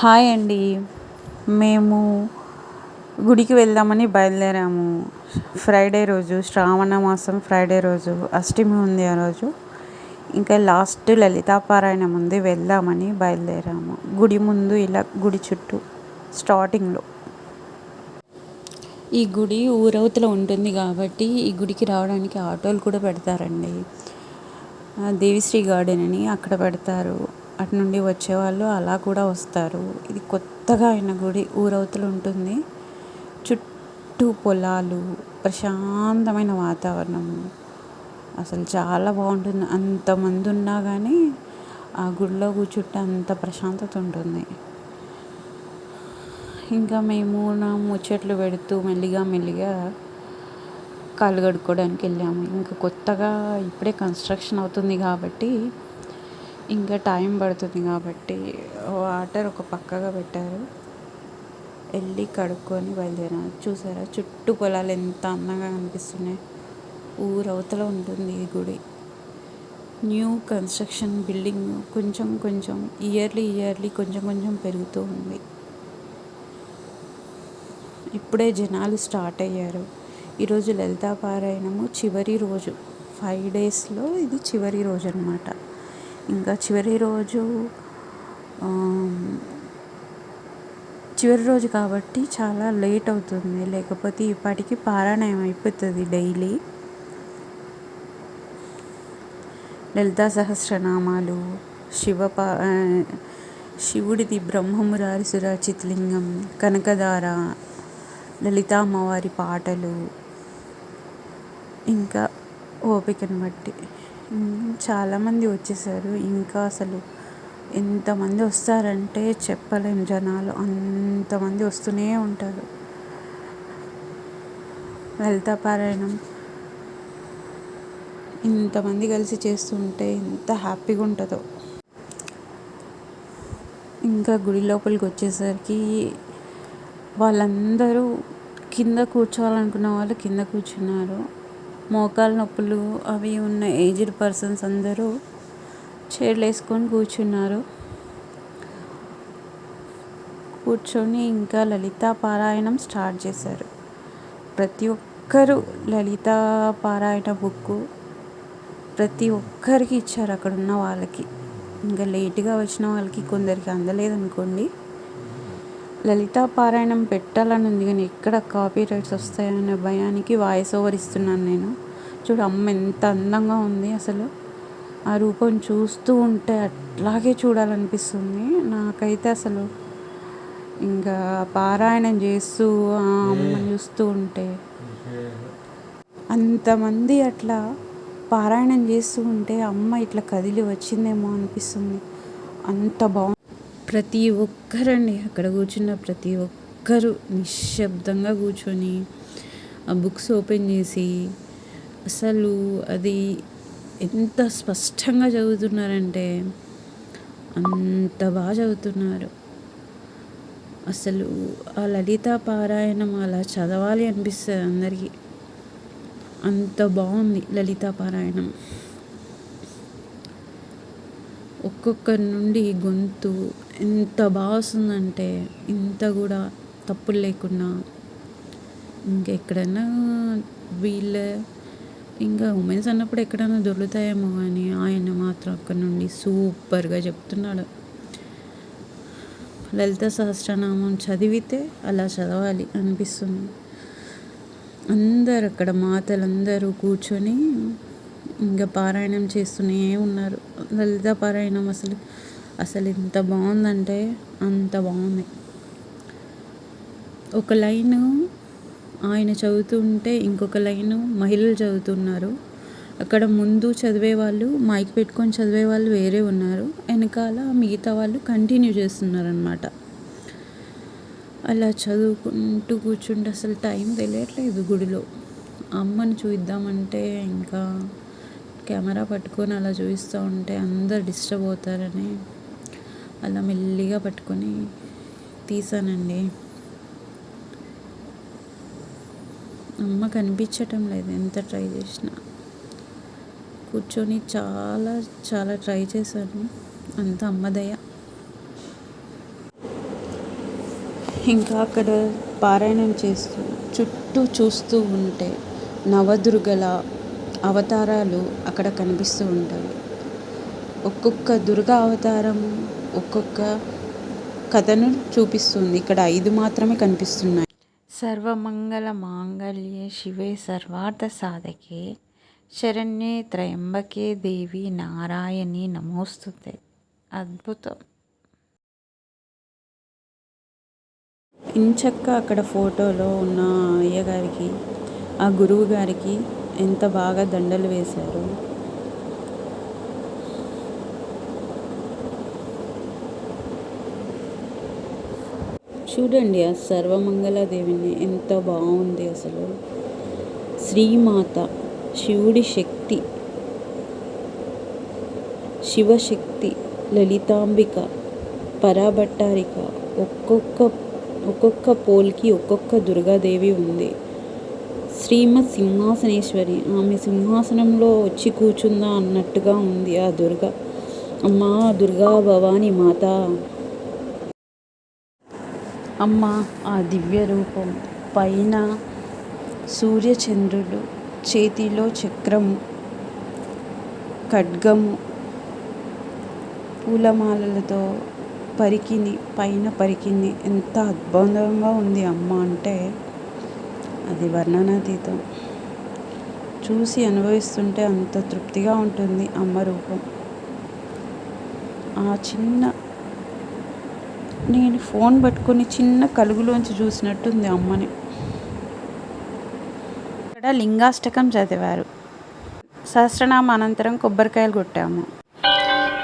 Hi అండి. మేము గుడికి వెళ్దామని బయలుదేరాము. ఫ్రైడే రోజు, శ్రావణ మాసం ఫ్రైడే రోజు, అష్టమి ఉంది ఆ రోజు. ఇంకా లాస్ట్ లలితాపారాయణం ఉంది, వెళ్దామని బయలుదేరాము. గుడి ముందు ఇలా గుడి చుట్టూ స్టార్టింగ్లో ఈ గుడి ఊరవతల ఉంటుంది కాబట్టి ఈ గుడికి రావడానికి ఆటోలు కూడా పెడతారండి. దేవిశ్రీ గార్డెన్ అని అక్కడ పెడతారు. అటు నుండి వచ్చేవాళ్ళు అలా కూడా వస్తారు. ఇది కొత్తగా అయిన గుడి ఊరవతల ఉంటుంది. చుట్టూ పొలాలు, ప్రశాంతమైన వాతావరణం, అసలు చాలా బాగుంటుంది. అంతమంది ఉన్నా కానీ ఆ గుడిలో కూర్చుంటే అంత ప్రశాంతత ఉంటుంది. ఇంకా మేము ముచ్చట్లు పెడుతూ మెల్లిగా కాళ్ళు కడుక్కోవడానికి వెళ్ళాము. ఇంకా కొత్తగా ఇప్పుడే కన్స్ట్రక్షన్ అవుతుంది కాబట్టి ఇంకా టైం పడుతుంది కాబట్టి వాటర్ ఒక పక్కగా పెట్టారు. వెళ్ళి కడుక్కొని బయలుదేరాము. చూసారా చుట్టూ పొలాలు ఎంత అందంగా కనిపిస్తున్నాయి. ఊరవతల ఉంటుంది ఈ గుడి. న్యూ కన్స్ట్రక్షన్ బిల్డింగ్ కొంచెం ఇయర్లీ కొంచెం పెరుగుతూ ఉంది. ఇప్పుడే జనాలు స్టార్ట్ అయ్యారు. ఈరోజు లలితాపారాయణము చివరి రోజు. 5 డేస్లో ఇది చివరి రోజు అన్నమాట. ఇంకా చివరి రోజు కాబట్టి చాలా లేట్ అవుతుంది. లేకపోతే ఇప్పటికి పారాయణం అయిపోతుంది డైలీ. లలితా సహస్రనామాలు, శివుడిది బ్రహ్మమురారి సురాచితలింగం, కనకధార, లలితా అమ్మవారి పాటలు, ఇంకా ఓపికను బట్టి చాలామంది వచ్చేసారు. ఇంకా అసలు ఎంతమంది వస్తారంటే చెప్పలేం. జనాలు అంతమంది వస్తూనే ఉంటారు. లలితా పారాయణం ఇంతమంది కలిసి చేస్తుంటే ఎంత హ్యాపీగా ఉంటుందో. ఇంకా గుడి లోపలికి వచ్చేసరికి వాళ్ళందరూ కింద కూర్చోవాలనుకున్న వాళ్ళు కింద కూర్చున్నారు. మోకాలు నొప్పులు అవి ఉన్న ఏజ్డ్ పర్సన్స్ అందరూ చైర్లు వేసుకొని కూర్చొని ఇంకా లలితా పారాయణం స్టార్ట్ చేశారు. ప్రతి ఒక్కరూ లలితా పారాయణ బుక్కు ప్రతి ఒక్కరికి ఇచ్చారు అక్కడ ఉన్న వాళ్ళకి. ఇంకా లేటుగా వచ్చిన వాళ్ళకి కొందరికి అందలేదనుకోండి. లలితా పారాయణం పెట్టాలని ఉంది కానీ ఎక్కడ కాపీ రైట్స్ వస్తాయనే భయానికి వాయిస్ ఓవర్ ఇస్తున్నాను నేను. చూడు అమ్మ ఎంత అందంగా ఉంది. అసలు ఆ రూపం చూస్తూ ఉంటే అట్లాగే చూడాలనిపిస్తుంది నాకైతే. అసలు ఇంకా పారాయణం చేస్తూ ఆ అమ్మని చూస్తూ ఉంటే, అంతమంది అట్లా పారాయణం చేస్తూ ఉంటే అమ్మ ఇట్లా కదిలి వచ్చిందేమో అనిపిస్తుంది. అంత బాగుంది. ప్రతి ఒక్కరండి అక్కడ కూర్చున్న ప్రతి ఒక్కరు నిశ్శబ్దంగా కూర్చొని ఆ బుక్స్ ఓపెన్ చేసి అసలు అది ఎంత స్పష్టంగా చదువుతున్నారంటే అంత బాగా చదువుతున్నారు. అసలు ఆ లలితా పారాయణం అలా చదవాలి అనిపిస్తుంది అందరికీ. అంత బాగుంది లలితా పారాయణం. ఒక్కొక్కరి నుండి గొంతు ఎంత బాగా వస్తుందంటే ఇంత కూడా తప్పులు లేకుండా. ఇంకెక్కడైనా ఇంకా ఉమెన్స్ అన్నప్పుడు ఎక్కడైనా దొరుకుతాయేమో కానీ ఆయన మాత్రం అక్కడ నుండి సూపర్గా చెప్తున్నాడు. లలిత సహస్రనామం చదివితే అలా చదవాలి అనిపిస్తుంది. అందరు అక్కడ మాతలందరూ కూర్చొని ఇంకా పారాయణం చేస్తూనే ఉన్నారు. లలిత పారాయణం అసలు ఎంత బాగుందంటే అంత బాగుంది. ఒక లైను ఆయన చదువుతుంటే ఇంకొక లైను మహిళలు చదువుతున్నారు. అక్కడ ముందు చదివే వాళ్ళు మైక్ పెట్టుకొని చదివే వాళ్ళు వేరే ఉన్నారు. వెనకాల మిగతా వాళ్ళు కంటిన్యూ చేస్తున్నారు అన్నమాట. అలా చదువుకుంటూ కూర్చుంటే అసలు టైం తెలియట్లేదు గుడిలో. అమ్మని చూద్దామంటే ఇంకా కెమెరా పట్టుకొని అలా చూపిస్తూ ఉంటే అందరు డిస్టర్బ్ అవుతారని అలా మెల్లిగా పట్టుకొని తీసానండి. అమ్మ కనిపించటం లేదు ఎంత ట్రై చేసినా. కూర్చొని చాలా ట్రై చేశాను. అంత అమ్మ దయ. ఇంకా అక్కడ పారాయణం చేస్తూ చుట్టూ చూస్తూ ఉంటే నవదుర్గల అవతారాలు అక్కడ కనిపిస్తూ ఉంటాయి. ఒక్కొక్క దుర్గా అవతారము ఒక్కొక్క కథను చూపిస్తుంది. ఇక్కడ 5 మాత్రమే కనిపిస్తున్నాయి. సర్వమంగళ మాంగళ్యే శివే సర్వార్థ సాధకే శరణ్యే త్రయంబకే దేవి నారాయణి నమోస్తుతే. అద్భుతం. ఇంచక్క అక్కడ ఫోటోలో ఉన్న అయ్యగారికి, ఆ గురువు గారికి ఎంత బాగా దండలు వేశారు. చూడండి ఆ సర్వమంగళాదేవిని ఎంత బాగుంది అసలు. శ్రీమాత, శివుడి శక్తి, శివశక్తి, లలితాంబిక, పరాభట్టారిక, ఒక్కొక్క పోల్కి ఒక్కొక్క దుర్గాదేవి ఉంది. శ్రీమత్ సింహాసనేశ్వరి, ఆమె సింహాసనంలో వచ్చి కూర్చుందా అన్నట్టుగా ఉంది ఆ దుర్గ. అమ్మా దుర్గా భవానీ మాత. అమ్మ ఆ దివ్య రూపం, పైన సూర్యచంద్రుడు, చేతిలో చక్రము, ఖడ్గము, పూలమాలలతో పైన పరికింది. ఎంత అద్భుతంగా ఉంది అమ్మ అంటే అది వర్ణనాతీతం. చూసి అనుభవిస్తుంటే అంత తృప్తిగా ఉంటుంది అమ్మ రూపం. ఆ నేను ఫోన్ పట్టుకొని చిన్న కలుగులోంచి చూసినట్టుంది అమ్మని. ఇక్కడ లింగాష్టకం చదివారు. సహస్రనామ అనంతరం కొబ్బరికాయలు కొట్టాము.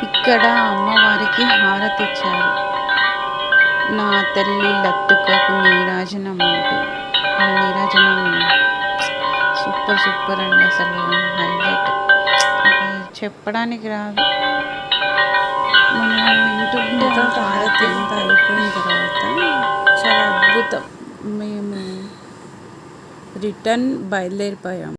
ఇక్కడ అమ్మవారికి హారతి ఇచ్చారు. నా తల్లి లత్తుకకు నీరాజనం అంటూ ఆ నీరాజనం సూపర్ అండి. అసలు హైలైట్. అది చెప్పడానికి రాదు. మనం వింటుంటే హారతి అంతా అయిపోయిన తర్వాత చాలా అద్భుతం. మేము రిటర్న్ బయలుదేరిపోయాము.